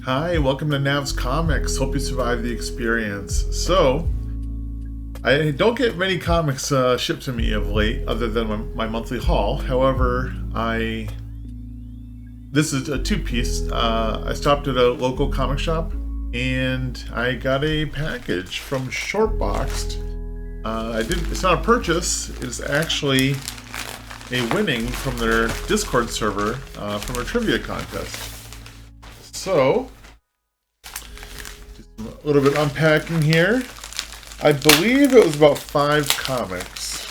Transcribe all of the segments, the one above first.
Hi, welcome to Nav's Comics. Hope you survived the experience. So, I don't get many comics shipped to me of late, other than my monthly haul. However, this is a two-piece. I stopped at a local comic shop, and I got a package from Shortboxed. It's not a purchase. It's actually a winning from their Discord server from a trivia contest. So, a little bit unpacking here. I believe it was about 5 comics.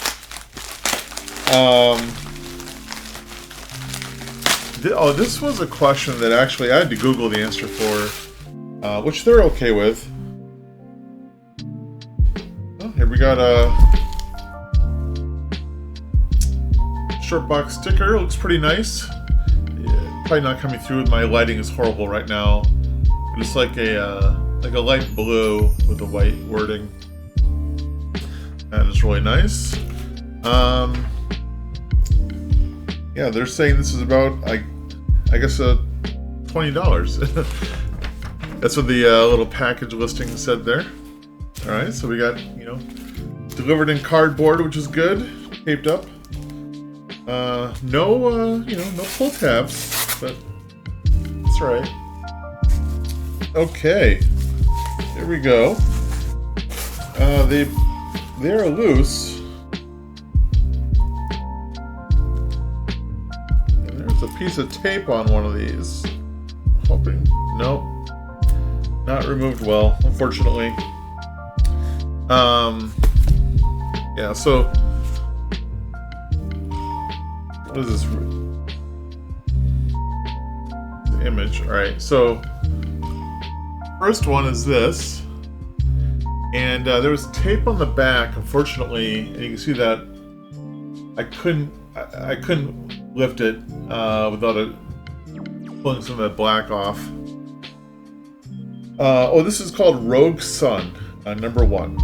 This was a question that actually I had to Google the answer for, which they're okay with. Oh, here we got a Shortbox sticker. Looks pretty nice. Yeah, probably not coming through. My lighting is horrible right now. It's like a light blue with the white wording. That is really nice. Yeah, they're saying this is about, I guess, $20. That's what the little package listing said there. All right, so we got, delivered in cardboard, which is good, taped up. No pull tabs, but that's all right. Okay, here we go. They're loose. And there's a piece of tape on one of these. Hoping, nope, not removed well, unfortunately. Yeah. So, what is this? The image. All right. So, first one is this. And there was tape on the back, unfortunately, and you can see that I couldn't lift it without it pulling some of that black off. This is called Rogue Sun, number 1.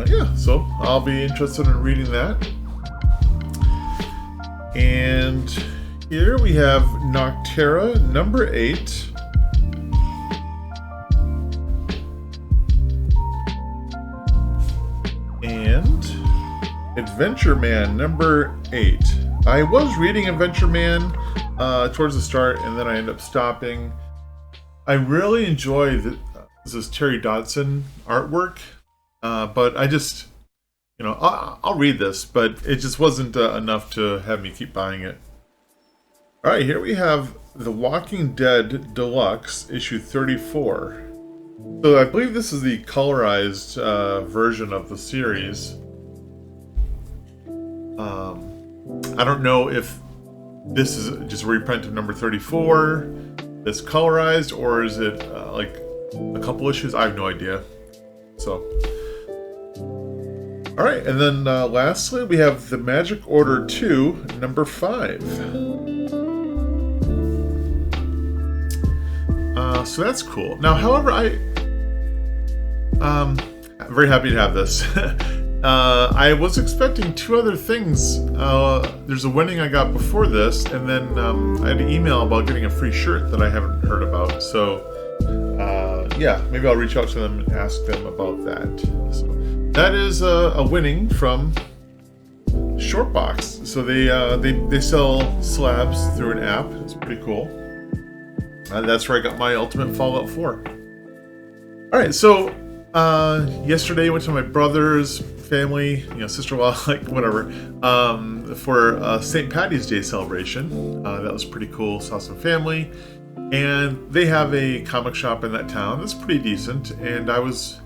Yeah, so I'll be interested in reading that. And here we have Noctera, number 8. And Adventure Man number 8. I was reading Adventure Man towards the start, and then I ended up stopping. I really enjoy this Terry Dodson artwork, but I just, I'll read this, but it just wasn't enough to have me keep buying it. All right, here we have The Walking Dead Deluxe, issue 34. So I believe this is the colorized version of the series. I don't know if this is just a reprint of number 34 that's colorized, or is it like a couple issues? I have no idea. So, all right, and then lastly we have The Magic Order 2, number 5. So that's cool. Now, however, I'm very happy to have this. I was expecting 2 other things. There's a winning I got before this, and then I had an email about getting a free shirt that I haven't heard about. So, yeah, maybe I'll reach out to them and ask them about that. So, that is a winning from Shortbox. So they sell slabs through an app. It's pretty cool. That's where I got my Ultimate Fallout 4. All right, so yesterday I went to my brother's family, sister-in-law, like whatever, for St. Paddy's Day celebration. That was pretty cool. Saw some family, and they have a comic shop in that town that's pretty decent. And I was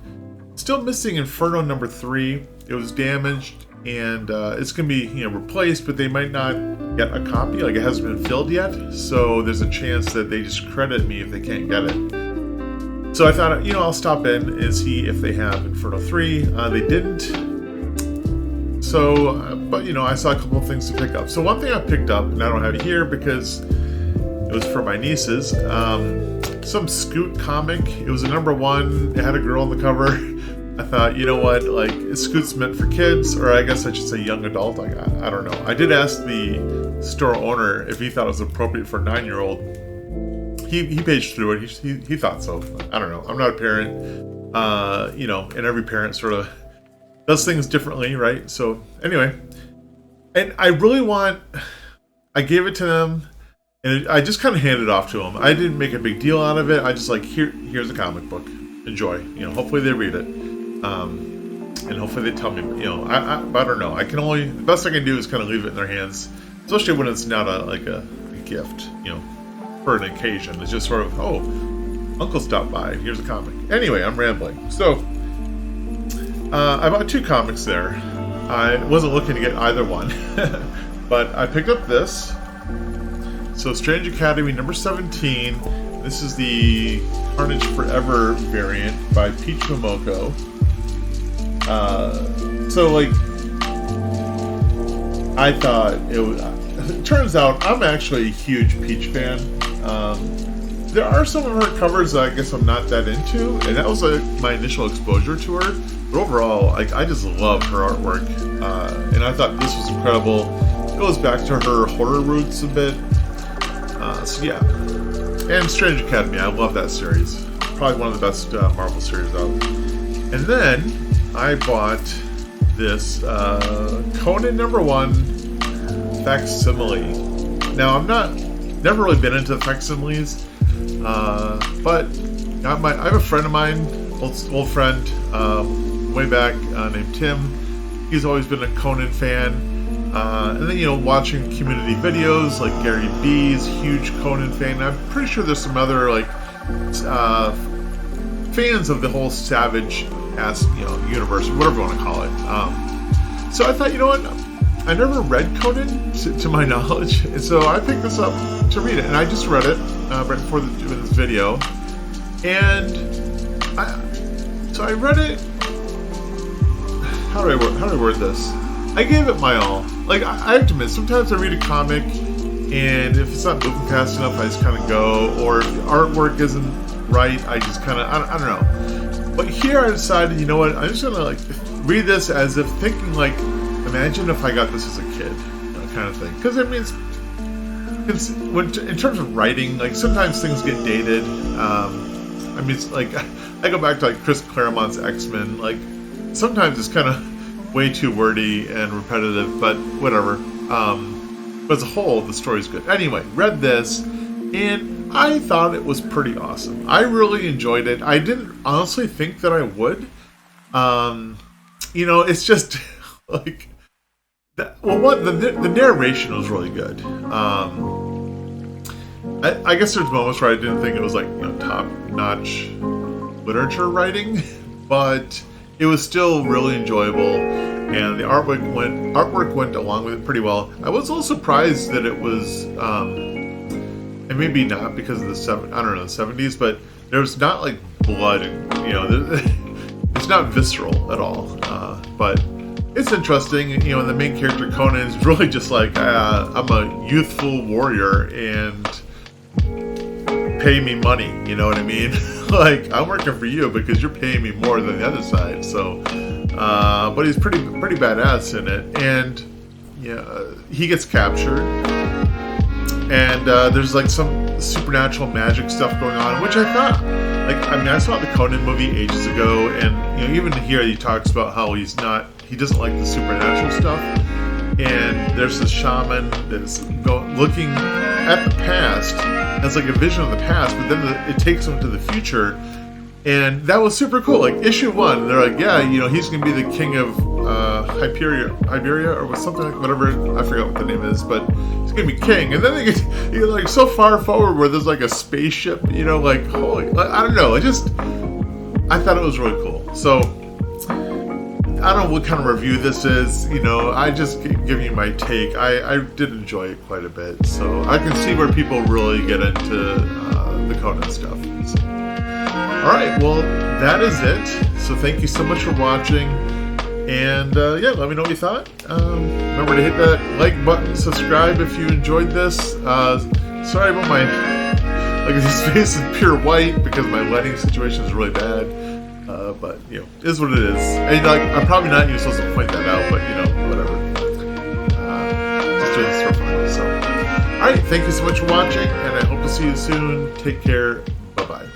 still missing Inferno number 3. It was damaged, and it's gonna be replaced, but they might not get a copy. Like, it hasn't been filled yet, so there's a chance that they just credit me if they can't get it. So I thought, I'll stop in and see if they have Inferno 3. They didn't. So, but I saw a couple of things to pick up. So one thing I picked up, and I don't have it here because it was for my nieces, some Scoot comic. It was a number 1. It had a girl on the cover. I thought, you know what, like, Scoot's meant for kids, or I guess I should say young adult. Like, I don't know. I did ask the store owner if he thought it was appropriate for a 9-year-old. he paged through it. He thought so. I don't know. I'm not a parent, you know, and every parent sort of does things differently, right? So anyway, and I gave it to them, and I just kind of handed it off to them. I didn't make a big deal out of it. I just like, here's a comic book. Enjoy. You know, hopefully they read it, and hopefully they tell me. You know, I don't know. The best I can do is kind of leave it in their hands, especially when it's not a gift. You know, for an occasion. It's just sort of, oh, Uncle stopped by. Here's a comic. Anyway, I'm rambling. So, I bought 2 comics there. I wasn't looking to get either one, but I picked up this. So, Strange Academy number 17. This is the Carnage Forever variant by Peach Momoko. So, like, I thought it was. It turns out I'm actually a huge Peach fan. There are some of her covers that I guess I'm not that into, and that was my initial exposure to her. But overall, I just love her artwork, and I thought this was incredible. It goes back to her horror roots a bit. So yeah, and Strange Academy, I love that series. Probably one of the best Marvel series out. And then I bought this Conan #1 facsimile. Now never really been into facsimiles, but I have a friend of mine, old friend, way back, named Tim. He's always been a Conan fan, and then, you know, watching community videos like Gary B's huge Conan fan. I'm pretty sure there's some other fans of the whole Savage universe, or whatever you want to call it. So I thought, you know what? I never read Conan, to my knowledge, and so I picked this up to read it, and I just read it right before doing this video, and I read it. How do I word this? I gave it my all. Like, I have to admit, sometimes I read a comic, and if it's not moving fast enough, I just kind of go, or if the artwork isn't right, I just kind of, I don't know. But here I decided, you know what, I'm just gonna read this as if thinking imagine if I got this as a kid, kind of thing. Because I mean, in terms of writing, sometimes things get dated. I mean, it's I go back to Chris Claremont's X-Men. Sometimes it's kind of way too wordy and repetitive, but whatever. But as a whole, the story's good. Anyway, read this, and I thought it was pretty awesome. I really enjoyed it. I didn't honestly think that I would. You know, it's just the narration was really good. I guess there's moments where I didn't think it was top-notch literature writing, but it was still really enjoyable, and the artwork went along with it pretty well. I was a little surprised that it was, and maybe not because of the 70s, but there's not blood, it's not visceral at all, but it's interesting, and the main character, Conan, is really just I'm a youthful warrior, and pay me money, you know what I mean? I'm working for you because you're paying me more than the other side, so, but he's pretty badass in it, and, he gets captured, and, there's some supernatural magic stuff going on, which I thought, I saw the Conan movie ages ago, and, even here he talks about how he doesn't like the supernatural stuff, and there's this shaman that's looking at the past as a vision of the past, but then it takes him to the future, and that was super cool. Issue 1, they're yeah, he's gonna be the king of Iberia or something, whatever, I forgot what the name is, but he's gonna be king, and then they get so far forward where there's a spaceship, holy, I don't know, I thought it was really cool. So I don't know what kind of review this is, I just give you my take. I did enjoy it quite a bit, so I can see where people really get into the Conan stuff. So. Alright, well, that is it. So thank you so much for watching, and yeah, let me know what you thought. Remember to hit that like button, subscribe if you enjoyed this. Sorry about my, this face is pure white because my lighting situation is really bad. But, it is what it is. And, I'm probably not even supposed to point that out, but, whatever. Just doing this for fun, so. Alright, thank you so much for watching, and I hope to see you see you soon. Take care. Bye-bye.